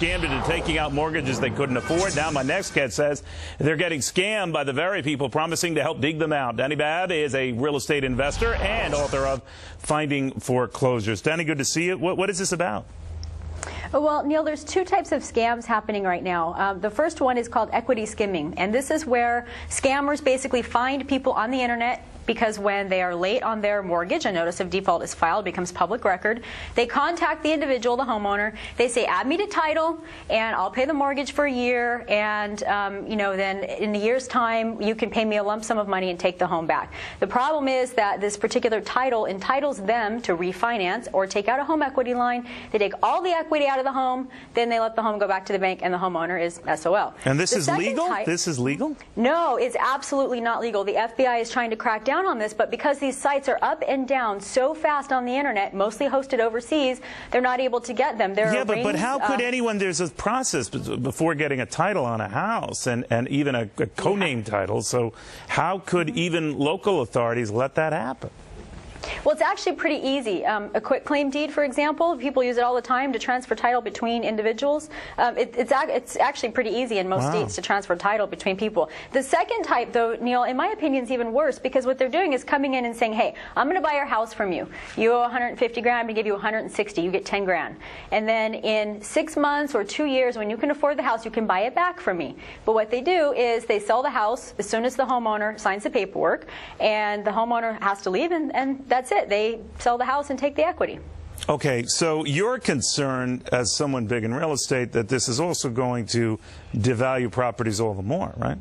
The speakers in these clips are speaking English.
scammed into taking out mortgages they couldn't afford. Now my next guest says they're getting scammed by the very people promising to help dig them out. Dani Babb is a real estate investor and author of Finding Foreclosures. Dani, good to see you. What is this about? Well, Neil, there's two types of scams happening right now. The first one is called equity skimming, and this is where scammers basically find people on the internet because when they are late on their mortgage, a notice of default is filed, becomes public record. They contact the individual, the homeowner. They say, add me to title, and I'll pay the mortgage for a year, and then in a year's time, you can pay me a lump sum of money and take the home back. The problem is that this particular title entitles them to refinance or take out a home equity line. They take all the equity out of the home, then they let the home go back to the bank, and the homeowner is SOL. And this is legal? This is legal? No, it's absolutely not legal. The FBI is trying to crack down on this, but because these sites are up and down so fast on the internet, mostly hosted overseas, they're not able to get them. But how could anyone, there's a process before getting a title on a house and even a co-name title, so how could even local authorities let that happen? Well, it's actually pretty easy. A quitclaim deed, for example, people use it all the time to transfer title between individuals. It's actually pretty easy in most states to transfer title between people. The second type, though, Neil, in my opinion, is even worse because what they're doing is coming in and saying, hey, I'm going to buy your house from you. You owe 150 grand, I'm going to give you 160, you get 10 grand. And then in 6 months or 2 years, when you can afford the house, you can buy it back from me. But what they do is they sell the house as soon as the homeowner signs the paperwork, and the homeowner has to leave, and that's it. They sell the house and take the equity. Okay, so you're concerned, as someone big in real estate, that this is also going to devalue properties all the more, right?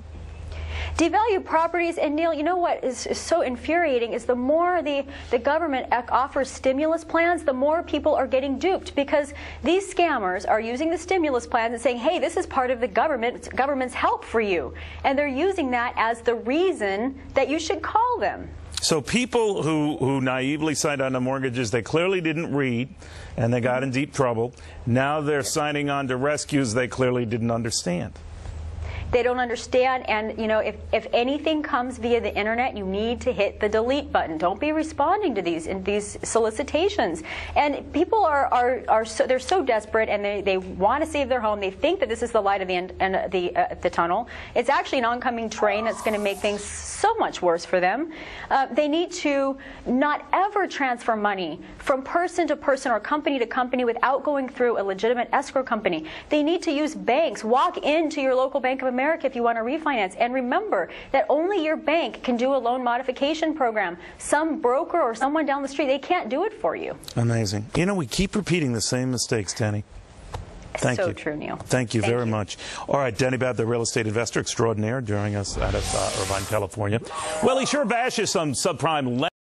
Devalue properties, and Neil, you know what is so infuriating is the more the government offers stimulus plans, the more people are getting duped because these scammers are using the stimulus plans and saying, hey, this is part of the government's help for you. And they're using that as the reason that you should call them. So people who naively signed on to mortgages they clearly didn't read, and they got in deep trouble. Now they're signing on to rescues they clearly didn't understand. They don't understand, and if anything comes via the internet, you need to hit the delete button. Don't be responding to these solicitations. And people they're so desperate, and they want to save their home. They think that this is the light at the end the tunnel. It's actually an oncoming train that's going to make things so much worse for them. They need to not ever transfer money from person to person or company to company without going through a legitimate escrow company. They need to use banks. Walk into your local Bank of America if you want to refinance. And remember that only your bank can do a loan modification program. Some broker or someone down the street, they can't do it for you. Amazing. You know, we keep repeating the same mistakes, Dani. Thank you. So true, Neil. Thank you very much. All right, Dani Babb, the real estate investor extraordinaire, joining us out of Irvine, California. Well, he sure bashes some subprime lenders.